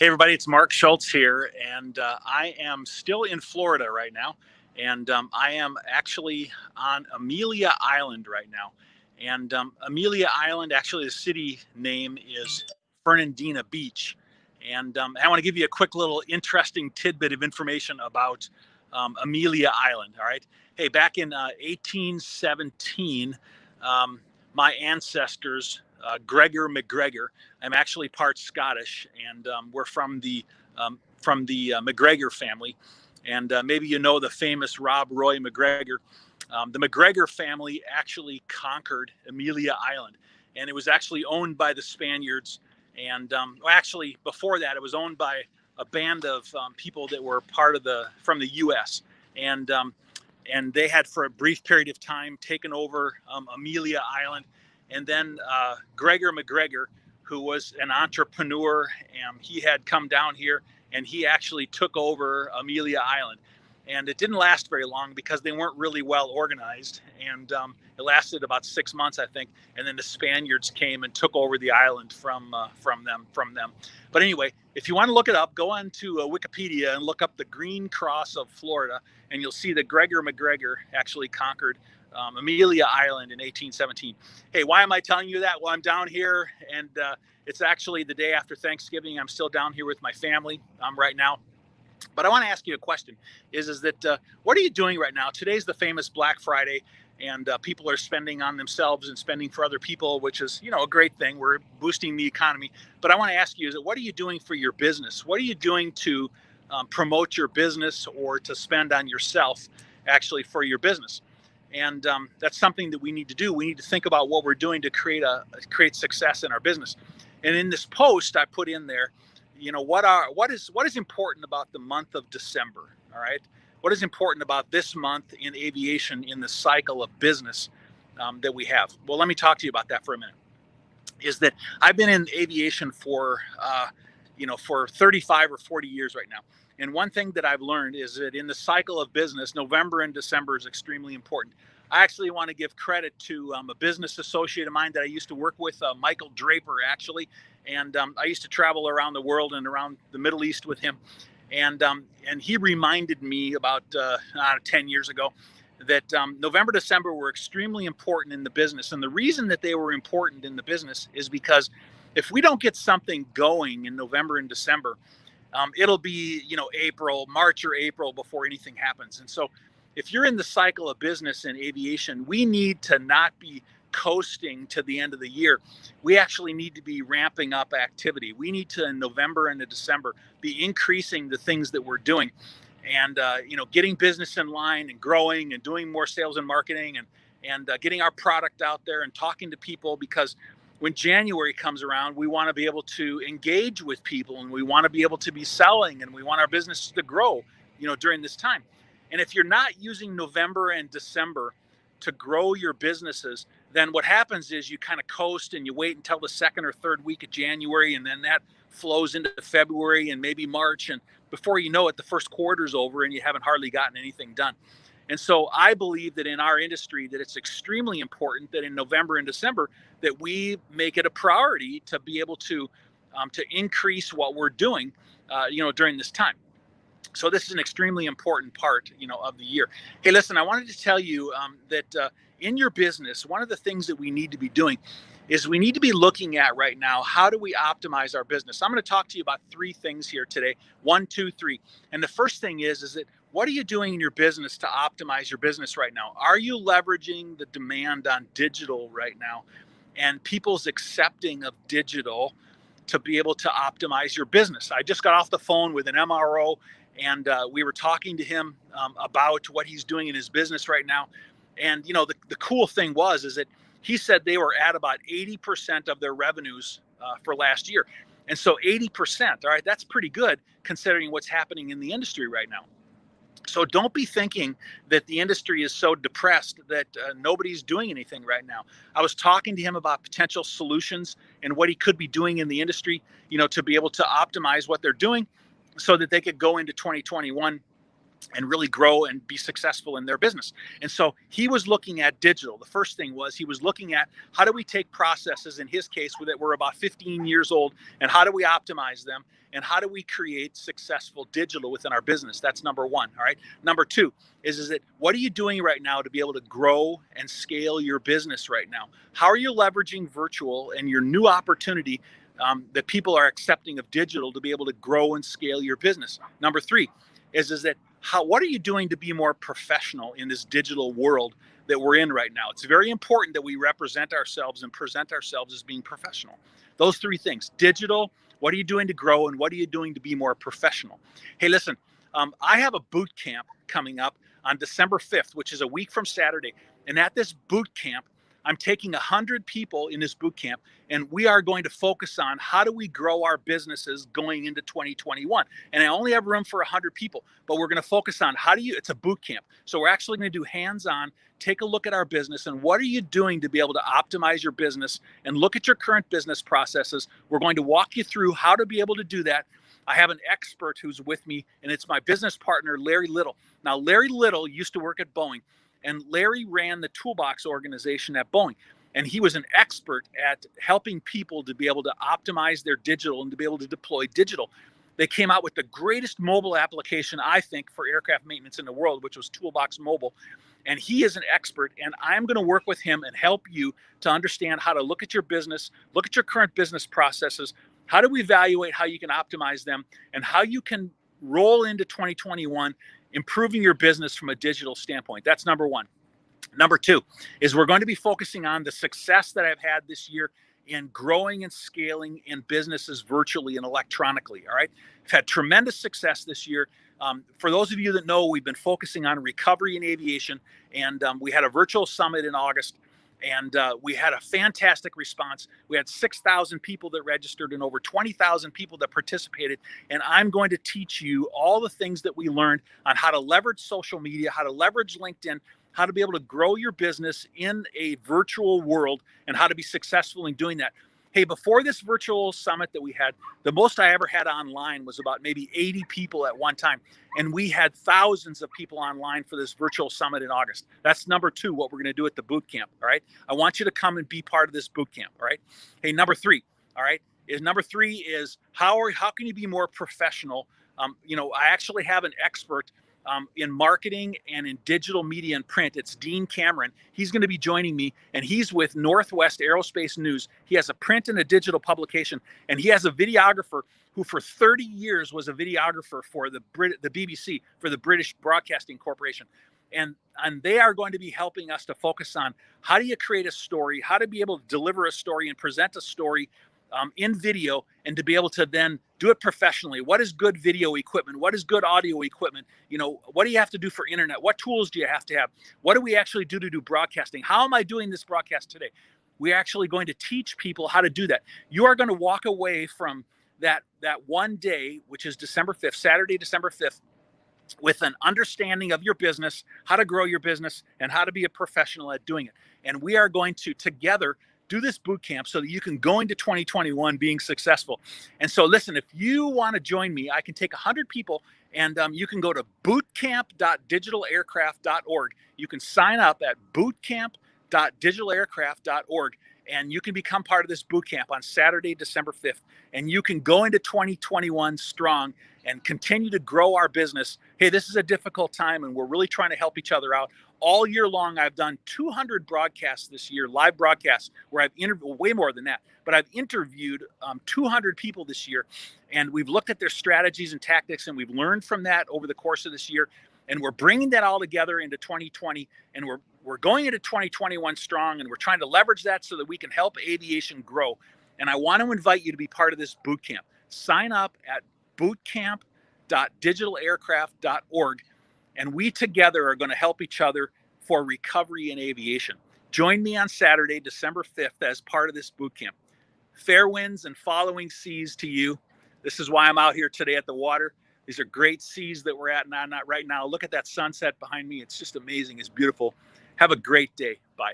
Hey, everybody, it's Mark Schultz here, and I am still in Florida right now. And I am actually on Amelia Island right now. And Amelia Island, actually, the city name is Fernandina Beach. And I want to give you a quick little interesting tidbit of information about Amelia Island. All right. Hey, back in 1817, my ancestors, Gregor McGregor. I'm actually part Scottish, and we're from the McGregor family. And maybe you know the famous Rob Roy McGregor. The McGregor family actually conquered Amelia Island, and it was actually owned by the Spaniards. And actually, before that, it was owned by a band of people that were from the U.S. And they had, for a brief period of time, taken over Amelia Island. And then Gregor McGregor, who was an entrepreneur, he had come down here and he actually took over Amelia Island. And it didn't last very long because they weren't really well organized. And it lasted about 6 months, I think. And then the Spaniards came and took over the island from them. But anyway, if you want to look it up, go on to Wikipedia and look up the Green Cross of Florida, and you'll see that Gregor McGregor actually conquered Amelia Island in 1817. Hey, why am I telling you that? Well, I'm down here, and it's actually the day after Thanksgiving. I'm still down here with my family right now. But I want to ask you a question, is that what are you doing right now? Today's the famous Black Friday, and people are spending on themselves and spending for other people, which is, a great thing. We're boosting the economy. But I want to ask you, what are you doing for your business? What are you doing to promote your business or to spend on yourself actually for your business? And that's something that we need to do. We need to think about what we're doing to create success in our business. And in this post, I put in there, what is important about the month of December? All right. What is important about this month in aviation in the cycle of business that we have? Well, let me talk to you about that for a minute. Is that I've been in aviation for 35 or 40 years right now. And one thing that I've learned is that in the cycle of business, November and December is extremely important. I actually want to give credit to a business associate of mine that I used to work with, Michael Draper, actually. And I used to travel around the world and around the Middle East with him. And he reminded me about 10 years ago that November, December were extremely important in the business. And the reason that they were important in the business is because if we don't get something going in November and December, it'll be, March or April before anything happens. And so if you're in the cycle of business in aviation, we need to not be coasting to the end of the year. We actually need to be ramping up activity. We need to, in November and in December, be increasing the things that we're doing and, getting business in line and growing and doing more sales and marketing and getting our product out there and talking to people, because when January comes around, we want to be able to engage with people and we want to be able to be selling and we want our business to grow, during this time. And if you're not using November and December to grow your businesses, then what happens is you kind of coast and you wait until the second or third week of January, and then that flows into February and maybe March. And before you know it, the first quarter's over and you haven't hardly gotten anything done. And so I believe that in our industry that it's extremely important that in November and December that we make it a priority to be able to increase what we're doing, during this time. So this is an extremely important part, of the year. Hey, listen, I wanted to tell you that in your business, one of the things that we need to be doing is we need to be looking at right now, how do we optimize our business? I'm going to talk to you about 3 things here today. 1, 2, 3. And the first thing is that what are you doing in your business to optimize your business right now? Are you leveraging the demand on digital right now and people's accepting of digital to be able to optimize your business? I just got off the phone with an MRO, and we were talking to him about what he's doing in his business right now. And, the cool thing is that he said they were at about 80% of their revenues for last year. And so 80%, all right, that's pretty good considering what's happening in the industry right now. So don't be thinking that the industry is so depressed that nobody's doing anything right now. I was talking to him about potential solutions and what he could be doing in the industry, to be able to optimize what they're doing so that they could go into 2021 and really grow and be successful in their business. And so he was looking at digital. The first thing was he was looking at how do we take processes, in his case, that were about 15 years old, and how do we optimize them, and how do we create successful digital within our business? That's number one. All right. Number two is that what are you doing right now to be able to grow and scale your business right now? How are you leveraging virtual and your new opportunity that people are accepting of digital to be able to grow and scale your business? Number three is that what are you doing to be more professional in this digital world that we're in right now? It's very important that we represent ourselves and present ourselves as being professional. Those three things: digital, what are you doing to grow, and what are you doing to be more professional? Hey, listen, I have a boot camp coming up on December 5th, which is a week from Saturday. And at this boot camp, I'm taking 100 people in this boot camp, and we are going to focus on how do we grow our businesses going into 2021. And I only have room for 100 people, but we're going to focus on it's a boot camp. So we're actually going to do hands-on, take a look at our business, and what are you doing to be able to optimize your business and look at your current business processes. We're going to walk you through how to be able to do that. I have an expert who's with me, and it's my business partner, Larry Little. Now, Larry Little used to work at Boeing, and Larry ran the Toolbox organization at Boeing. And he was an expert at helping people to be able to optimize their digital and to be able to deploy digital. They came out with the greatest mobile application, I think, for aircraft maintenance in the world, which was Toolbox Mobile. And he is an expert, and I'm going to work with him and help you to understand how to look at your business, look at your current business processes, how to evaluate how you can optimize them, and how you can roll into 2021 improving your business from a digital standpoint. That's number one. Number two is we're going to be focusing on the success that I've had this year in growing and scaling in businesses virtually and electronically. All right. I've had tremendous success this year. For those of you that know, we've been focusing on recovery in aviation, and we had a virtual summit in August, and we had a fantastic response. We had 6,000 people that registered and over 20,000 people that participated. And I'm going to teach you all the things that we learned on how to leverage social media, how to leverage LinkedIn, how to be able to grow your business in a virtual world, and how to be successful in doing that. Hey, before this virtual summit that we had, the most I ever had online was about maybe 80 people at one time. And we had thousands of people online for this virtual summit in August. That's number two, what we're going to do at the boot camp. All right. I want you to come and be part of this boot camp. All right. Hey, number three. All right. Number three is how can you be more professional? I actually have an expert in marketing and in digital media and print. It's Dean Cameron. He's going to be joining me, and he's with Northwest Aerospace News. He has a print and a digital publication, and he has a videographer who for 30 years was a videographer for the BBC, for the British Broadcasting Corporation. And they are going to be helping us to focus on how do you create a story, how to be able to deliver a story and present a story in video, and to be able to then do it professionally. What is good video equipment? What is good audio equipment? What do you have to do for internet? What tools do you have to have? What do we actually do to do broadcasting? How am I doing this broadcast today? We're actually going to teach people how to do that. You are going to walk away from that one day, which is December 5th, Saturday, December 5th, with an understanding of your business, how to grow your business, and how to be a professional at doing it. And we are going to together do this boot camp so that you can go into 2021 being successful. And so listen, if you want to join me, I can take 100 people, and you can go to bootcamp.digitalaircraft.org. You can sign up at bootcamp.digitalaircraft.org, and you can become part of this boot camp on Saturday, December 5th. And you can go into 2021 strong and continue to grow our business. Hey, this is a difficult time, and we're really trying to help each other out. All year long, I've done 200 broadcasts this year, live broadcasts, where I've interviewed way more than that, but I've interviewed 200 people this year, and we've looked at their strategies and tactics, and we've learned from that over the course of this year, and we're bringing that all together into 2020, and we're going into 2021 strong, and we're trying to leverage that so that we can help aviation grow. And I want to invite you to be part of this boot camp. Sign up at bootcamp.digitalaircraft.org. And we together are going to help each other for recovery in aviation. Join me on Saturday, December 5th, as part of this boot camp. Fair winds and following seas to you. This is why I'm out here today at the water. These are great seas that we're at right now. Look at that sunset behind me. It's just amazing. It's beautiful. Have a great day. Bye.